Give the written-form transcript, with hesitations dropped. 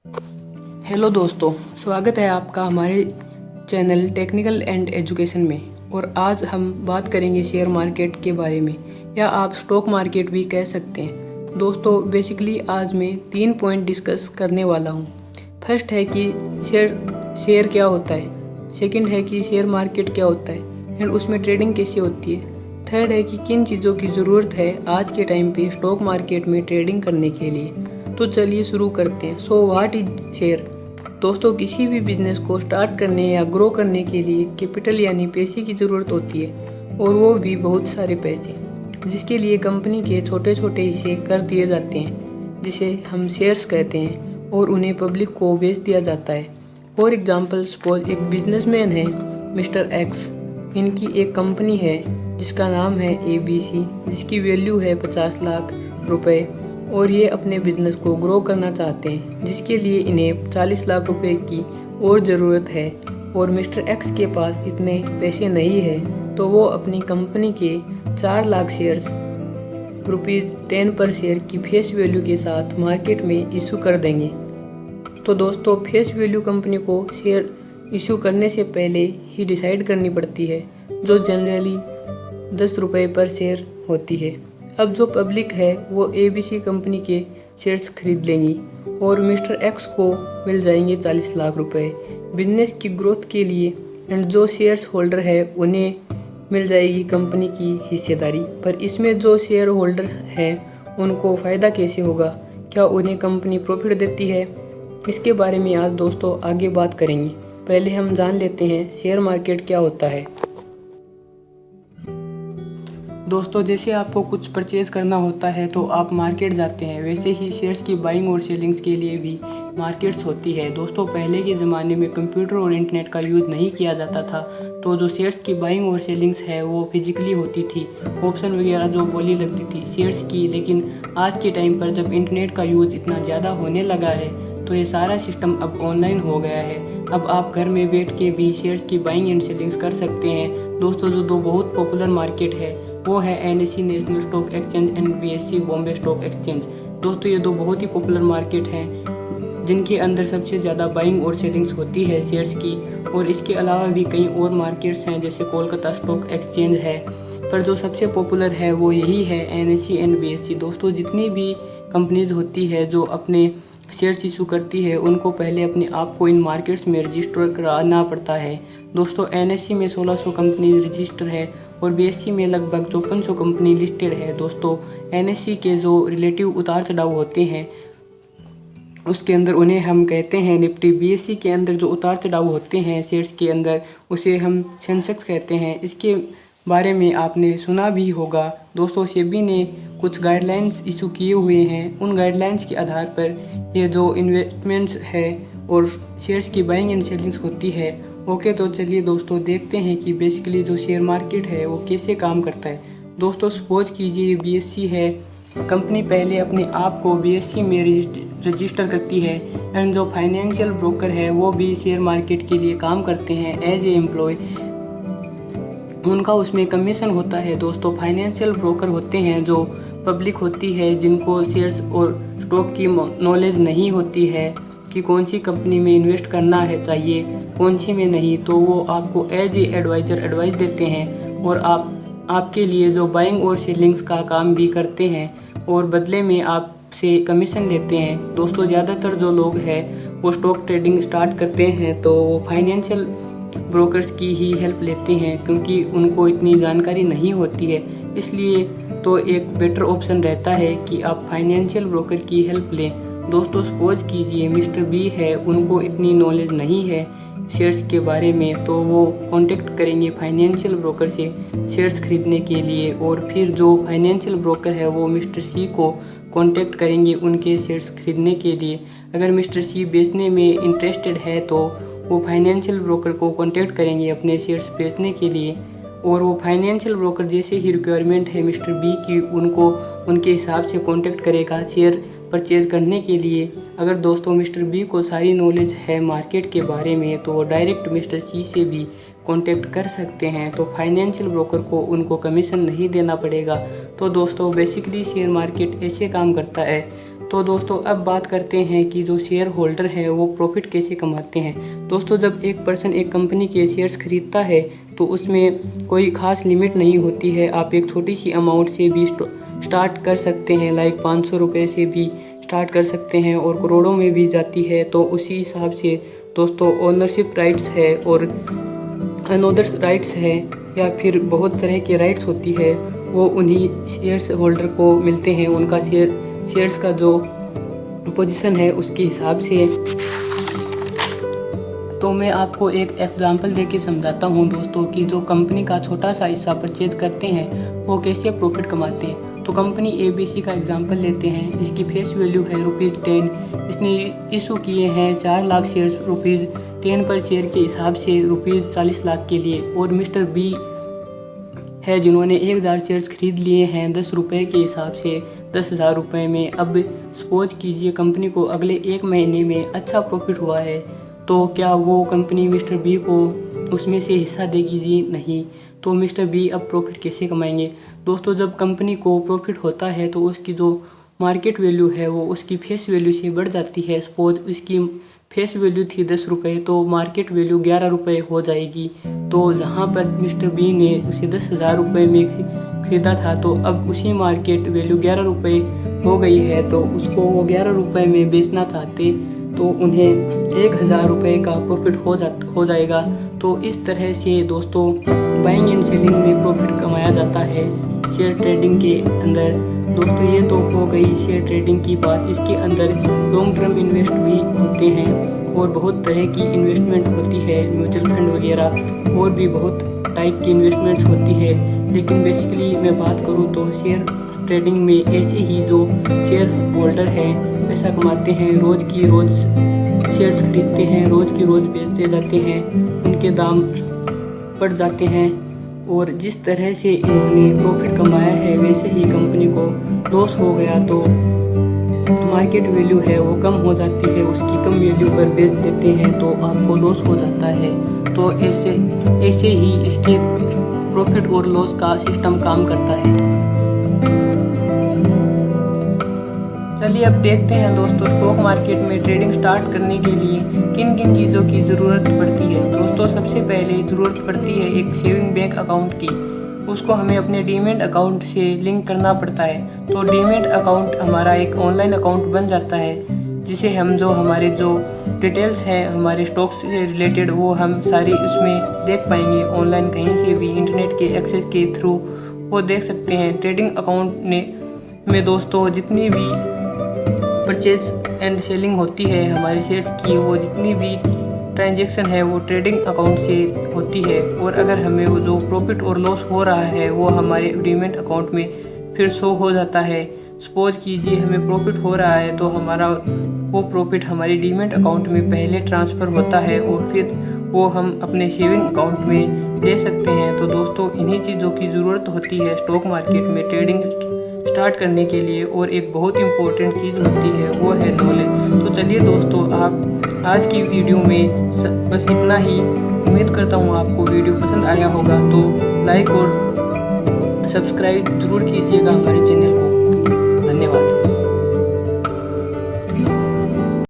Hello दोस्तों, स्वागत है आपका हमारे चैनल टेक्निकल एंड एजुकेशन में। और आज हम बात करेंगे शेयर मार्केट के बारे में, या आप स्टॉक मार्केट भी कह सकते हैं। दोस्तों, बेसिकली आज मैं 3 पॉइंट डिस्कस करने वाला हूं। फर्स्ट है कि शेयर क्या होता है, सेकंड है कि शेयर मार्केट क्या होता है एंड उसमें ट्रेडिंग कैसे होती है, थर्ड है कि किन चीज़ों की ज़रूरत है आज के टाइम पे स्टॉक मार्केट में ट्रेडिंग करने के लिए। तो चलिए शुरू करते हैं। So what is share. दोस्तों, किसी भी बिजनेस को स्टार्ट करने या ग्रो करने के लिए कैपिटल यानी पैसे की ज़रूरत होती है, और वो भी बहुत सारे पैसे, जिसके लिए कंपनी के छोटे छोटे हिस्से कर दिए जाते हैं, जिसे हम शेयर्स कहते हैं, और उन्हें पब्लिक को बेच दिया जाता है। फॉर एग्जांपल, सपोज एक बिजनेसमैन है मिस्टर एक्स। इनकी एक कंपनी है जिसका नाम है ABC, जिसकी वैल्यू है 50 लाख रुपए, और ये अपने बिजनेस को ग्रो करना चाहते हैं, जिसके लिए इन्हें 40 लाख रुपए की और ज़रूरत है। और मिस्टर एक्स के पास इतने पैसे नहीं है, तो वो अपनी कंपनी के 4 लाख शेयर्स ₹10 पर शेयर की फेस वैल्यू के साथ मार्केट में इशू कर देंगे। तो दोस्तों, फेस वैल्यू कंपनी को शेयर इशू करने से पहले ही डिसाइड करनी पड़ती है, जो जनरली ₹10 पर शेयर होती है। अब जो पब्लिक है वो ABC कंपनी के शेयर्स खरीद लेंगी, और मिस्टर एक्स को मिल जाएंगे 40 लाख रुपए बिजनेस की ग्रोथ के लिए। एंड जो शेयर्स होल्डर है उन्हें मिल जाएगी कंपनी की हिस्सेदारी। पर इसमें जो शेयर होल्डर हैं उनको फ़ायदा कैसे होगा, क्या उन्हें कंपनी प्रॉफिट देती है, इसके बारे में आज दोस्तों आगे बात करेंगे। पहले हम जान लेते हैं शेयर मार्केट क्या होता है। दोस्तों, जैसे आपको कुछ परचेज़ करना होता है तो आप मार्केट जाते हैं, वैसे ही शेयर्स की बाइंग और सेलिंग्स के लिए भी मार्केट्स होती है। दोस्तों, पहले के ज़माने में कंप्यूटर और इंटरनेट का यूज़ नहीं किया जाता था, तो जो शेयर्स की बाइंग और सेलिंग्स है वो फिजिकली होती थी, ऑप्शन वगैरह जो बोली लगती थी शेयर्स की। लेकिन आज के टाइम पर जब इंटरनेट का यूज़ इतना ज़्यादा होने लगा है, तो ये सारा सिस्टम अब ऑनलाइन हो गया है। अब आप घर में बैठ के भी शेयर्स की बाइंग एंड सेलिंग्स कर सकते हैं। दोस्तों, जो दो बहुत पॉपुलर मार्केट है वो है NSE national stock exchange and BSE Bombay stock exchange. दोस्तों, ये दो बहुत ही पॉपुलर मार्केट हैं, जिनके अंदर सबसे ज़्यादा बाइंग और सेलिंग्स होती है शेयर्स की। और इसके अलावा भी कई और मार्केट्स हैं, जैसे कोलकाता स्टॉक एक्सचेंज है, पर जो सबसे पॉपुलर है वो यही है NSE एंड BSE। दोस्तों, जितनी भी कंपनीज होती है जो अपने शेयर्स इशू करती है, उनको पहले अपने आप को इन मार्केट्स में रजिस्टर कराना पड़ता है। दोस्तों, NSE में 1600 कंपनी रजिस्टर है, और BSE में लगभग 5400 कंपनी लिस्टेड है। दोस्तों, NSE के जो रिलेटिव उतार चढ़ाव होते हैं उसके अंदर उन्हें हम कहते हैं निफ्टी। BSE के अंदर जो उतार चढ़ाव होते हैं शेयर्स के अंदर, उसे हम सेंसेक्स कहते हैं। इसके बारे में आपने सुना भी होगा। दोस्तों, सेबी ने कुछ गाइडलाइंस इशू किए हुए हैं। उन गाइडलाइंस के आधार पर ये जो इन्वेस्टमेंट्स है और शेयर्स की बाइंग एंड सेलिंग्स होती है। ओके, तो चलिए दोस्तों देखते हैं कि बेसिकली जो शेयर मार्केट है वो कैसे काम करता है। दोस्तों, सपोज कीजिए BSE है, कंपनी पहले अपने आप को BSE में रजिस्टर करती है, एंड जो फाइनेंशियल ब्रोकर है वो भी शेयर मार्केट के लिए काम करते हैं एज ए एम्प्लॉय। उनका उसमें कमीशन होता है। दोस्तों, फाइनेंशियल ब्रोकर होते हैं जो पब्लिक होती है, जिनको शेयर्स और स्टॉक की नॉलेज नहीं होती है कि कौन सी कंपनी में इन्वेस्ट करना है चाहिए, कौन सी में नहीं, तो वो आपको एज ए एडवाइज़र एडवाइस देते हैं, और आपके लिए जो बाइंग और सेलिंग्स का काम भी करते हैं, और बदले में आपसे कमीशन लेते हैं। दोस्तों, ज़्यादातर जो लोग हैं वो स्टॉक ट्रेडिंग स्टार्ट करते हैं तो वो फाइनेंशियल ब्रोकर्स की ही हेल्प लेते हैं, क्योंकि उनको इतनी जानकारी नहीं होती है। इसलिए तो एक बेटर ऑप्शन रहता है कि आप फाइनेंशियल ब्रोकर की हेल्प लें। दोस्तों, सपोज कीजिए मिस्टर B है, उनको इतनी नॉलेज नहीं है शेयर्स के बारे में, तो वो कांटेक्ट करेंगे फाइनेंशियल ब्रोकर से शेयर्स खरीदने के लिए, और फिर जो फाइनेंशियल ब्रोकर है वो मिस्टर C को कांटेक्ट करेंगे उनके शेयर्स खरीदने के लिए। अगर मिस्टर C बेचने में इंटरेस्टेड है तो वो फाइनेंशियल ब्रोकर को कांटेक्ट करेंगे अपने शेयर्स बेचने के लिए, और वो फाइनेंशियल ब्रोकर जैसे ही रिक्वायरमेंट है मिस्टर B की, उनको उनके हिसाब से कांटेक्ट करेगा शेयर परचेज़ करने के लिए। अगर दोस्तों मिस्टर B को सारी नॉलेज है मार्केट के बारे में, तो वो डायरेक्ट मिस्टर C से भी कांटेक्ट कर सकते हैं, तो फाइनेंशियल ब्रोकर को उनको कमीशन नहीं देना पड़ेगा। तो दोस्तों, बेसिकली शेयर मार्केट ऐसे काम करता है। तो दोस्तों अब बात करते हैं कि जो शेयर होल्डर है वो प्रॉफिट कैसे कमाते हैं। दोस्तों जब एक पर्सन एक कंपनी के शेयर्स खरीदता है तो उसमें कोई ख़ास लिमिट नहीं होती है। आप एक छोटी सी अमाउंट से भी स्टार्ट कर सकते हैं, लाइक 500 रुपये से भी स्टार्ट कर सकते हैं और करोड़ों में भी जाती है। तो उसी हिसाब से दोस्तों ओनरशिप राइट्स है और अनदर्स राइट्स है या फिर बहुत तरह के राइट्स होती है वो उन्हीं शेयर्स होल्डर को मिलते हैं। उनका शेयर्स का जो पोजीशन है उसके हिसाब से। तो मैं आपको एक एग्जांपल देके समझाता हूँ दोस्तों कि जो कंपनी का छोटा सा हिस्सा परचेज करते हैं वो कैसे प्रॉफिट कमाते हैं। तो कंपनी ABC का एग्जांपल लेते हैं। इसकी फेस वैल्यू है ₹10। इसने इशू किए हैं 4 लाख शेयर्स ₹10 पर शेयर के हिसाब से ₹40 लाख के लिए। और मिस्टर B है जिन्होंने 1000 शेयर्स खरीद लिए हैं 10 रुपये के हिसाब से 10,000 रुपये में। अब सपोज कीजिए कंपनी को अगले 1 महीने में अच्छा प्रॉफिट हुआ है, तो क्या वो कंपनी मिस्टर B को उसमें से हिस्सा देगी? जी नहीं। तो मिस्टर B अब प्रॉफिट कैसे कमाएंगे? दोस्तों जब कंपनी को प्रॉफिट होता है तो उसकी जो मार्केट वैल्यू है वो उसकी फेस वैल्यू से बढ़ जाती है। सपोज उसकी फेस वैल्यू थी 10 रुपये तो मार्केट वैल्यू 11 रुपये हो जाएगी। तो जहाँ पर मिस्टर B ने उसे 10,000 रुपये में खरीदा था तो अब उसी मार्केट वैल्यू 11 रुपये हो गई है। तो उसको वो 11 रुपये में बेचना चाहते तो उन्हें 1,000 रुपये का प्रॉफिट हो जाएगा। तो इस तरह से दोस्तों बाइंग एंड सेलिंग में प्रॉफिट कमाया जाता है शेयर ट्रेडिंग के अंदर। दोस्तों ये तो हो गई शेयर ट्रेडिंग की बात। इसके अंदर लॉन्ग टर्म इन्वेस्ट भी होते हैं और बहुत तरह की इन्वेस्टमेंट होती है, म्यूचुअल फंड वगैरह और भी बहुत टाइप की इन्वेस्टमेंट्स होती है। लेकिन बेसिकली मैं बात करूँ तो शेयर ट्रेडिंग में ऐसे ही जो शेयर होल्डर है पैसा कमाते हैं, रोज़ की रोज़ शेयर्स खरीदते हैं, रोज़ की रोज़ बेचते जाते हैं, उनके दाम बढ़ जाते हैं। और जिस तरह से इन्होंने प्रॉफिट कमाया है वैसे ही कंपनी को लॉस हो गया तो मार्केट वैल्यू है वो कम हो जाती है, उसकी कम वैल्यू पर बेच देते हैं तो आपको लॉस हो जाता है। तो ऐसे ही इसके प्रॉफिट और लॉस का सिस्टम काम करता है। चलिए अब देखते हैं दोस्तों स्टॉक मार्केट में ट्रेडिंग स्टार्ट करने के लिए किन किन चीज़ों की ज़रूरत पड़ती है। दोस्तों सबसे पहले ज़रूरत पड़ती है एक सेविंग बैंक अकाउंट की। उसको हमें अपने डीमैट अकाउंट से लिंक करना पड़ता है। तो डीमैट अकाउंट हमारा एक ऑनलाइन अकाउंट बन जाता है जिसे हम जो हमारे जो डिटेल्स हैं हमारे स्टॉक्स से रिलेटेड वो हम सारी उसमें देख पाएंगे ऑनलाइन, कहीं से भी इंटरनेट के एक्सेस के थ्रू वो देख सकते हैं। ट्रेडिंग अकाउंट में दोस्तों जितनी भी परचेज एंड सेलिंग होती है हमारे शेयर्स की, वो जितनी भी ट्रांजैक्शन है वो ट्रेडिंग अकाउंट से होती है। और अगर हमें वो जो प्रॉफिट और लॉस हो रहा है वो हमारे डीमैट अकाउंट में फिर शो हो जाता है। सपोज कीजिए हमें प्रॉफिट हो रहा है तो हमारा वो प्रॉफिट हमारे डीमैट अकाउंट में पहले ट्रांसफ़र होता है और फिर वो हम अपने सेविंग अकाउंट में दे सकते हैं। तो दोस्तों इन्हीं चीज़ों की ज़रूरत होती है स्टॉक मार्केट में ट्रेडिंग स्टार्ट करने के लिए। और एक बहुत इम्पोर्टेंट चीज़ होती है वो है नॉलेज। तो चलिए दोस्तों आप आज की वीडियो में बस इतना ही। उम्मीद करता हूँ आपको वीडियो पसंद आया होगा, तो लाइक और सब्सक्राइब ज़रूर कीजिएगा हमारे चैनल को। धन्यवाद।